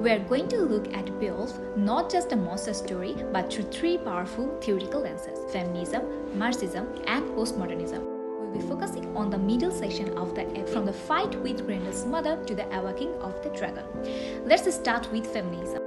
We are going to look at Beowulf not just a monster story but through three powerful theoretical lenses: feminism, Marxism, and postmodernism. We'll be focusing on the middle section of the epic, from the fight with Grendel's mother to the awakening of the dragon. Let's start with feminism.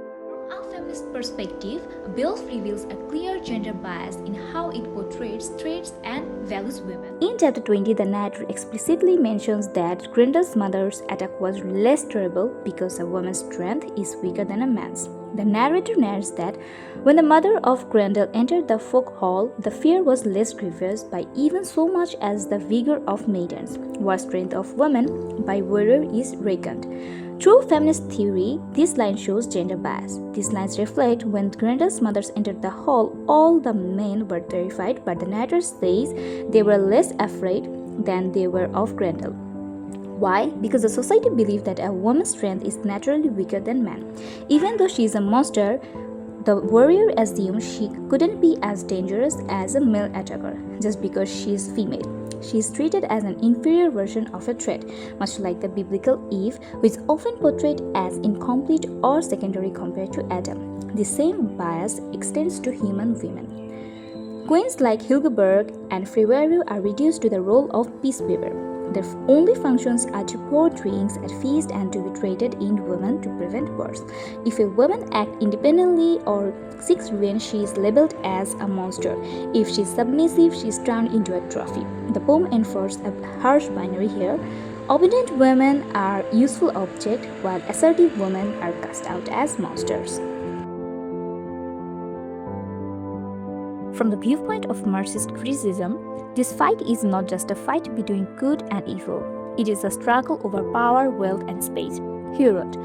From a feminist perspective, Beowulf reveals a clear gender bias in how it portrays, treats, and values women. In chapter 20, the narrator explicitly mentions that Grendel's mother's attack was less terrible because a woman's strength is weaker than a man's. The narrator narrates that when the mother of Grendel entered the folk hall, the fear was less grievous by even so much as the vigor of maidens, while strength of women by warrior is reckoned. Through feminist theory, this line shows gender bias. These lines reflect when Grendel's mothers entered the hall, all the men were terrified, but the narrator says they were less afraid than they were of Grendel. Why? Because the society believed that a woman's strength is naturally weaker than man. Even though she is a monster, the warrior assumed she couldn't be as dangerous as a male attacker just because she is female. She is treated as an inferior version of a threat, much like the biblical Eve, who is often portrayed as incomplete or secondary compared to Adam. The same bias extends to human women. Queens like Hildeburh and Freyviru are reduced to the role of peaceweaver. Their only functions are to pour drinks at feasts and to be traded in women to prevent wars. If a woman acts independently or seeks revenge, she is labeled as a monster. If she is submissive, she is turned into a trophy. The poem enforces a harsh binary here. Obedient women are useful objects, while assertive women are cast out as monsters. From the viewpoint of Marxist criticism, this fight is not just a fight between good and evil. It is a struggle over power, wealth, and space. He wrote,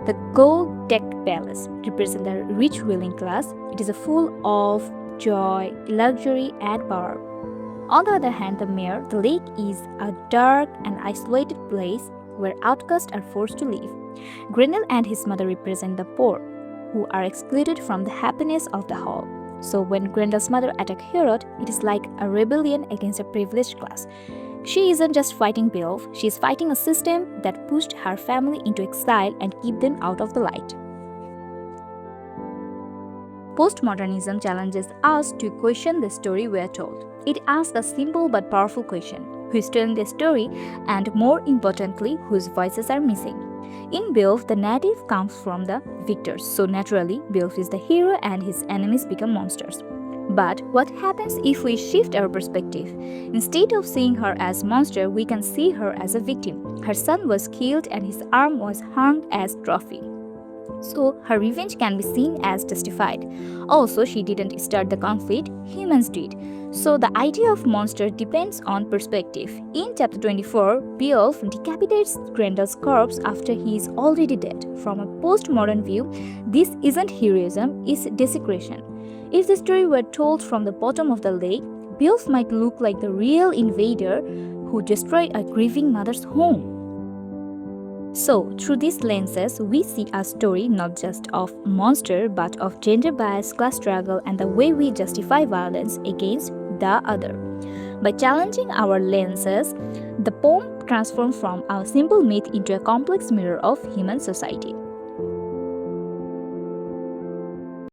"The gold-decked palace represents the rich ruling class. It is full of joy, luxury, and power. On the other hand, the mere, the lake is a dark and isolated place where outcasts are forced to live. Grendel and his mother represent the poor, who are excluded from the happiness of the hall. So when Grendel's mother attacks Herod, it is like a rebellion against a privileged class. She isn't just fighting Beowulf, she is fighting a system that pushed her family into exile and kept them out of the light." Postmodernism challenges us to question the story we are told. It asks a simple but powerful question: who is telling the story, and more importantly, whose voices are missing? In Beowulf, the narrative comes from the victors, so naturally, Beowulf is the hero and his enemies become monsters. But what happens if we shift our perspective? Instead of seeing her as monster, we can see her as a victim. Her son was killed and his arm was hung as trophy. So her revenge can be seen as justified. Also, she didn't start the conflict, humans did. So the idea of monster depends on perspective. In chapter 24, Beowulf decapitates Grendel's corpse after he is already dead. From a postmodern view, this isn't heroism, it's desecration. If the story were told from the bottom of the lake, Beowulf might look like the real invader who destroyed a grieving mother's home. So, through these lenses, we see a story not just of monster but of gender bias, class struggle, and the way we justify violence against the other. By challenging our lenses, the poem transforms from a simple myth into a complex mirror of human society.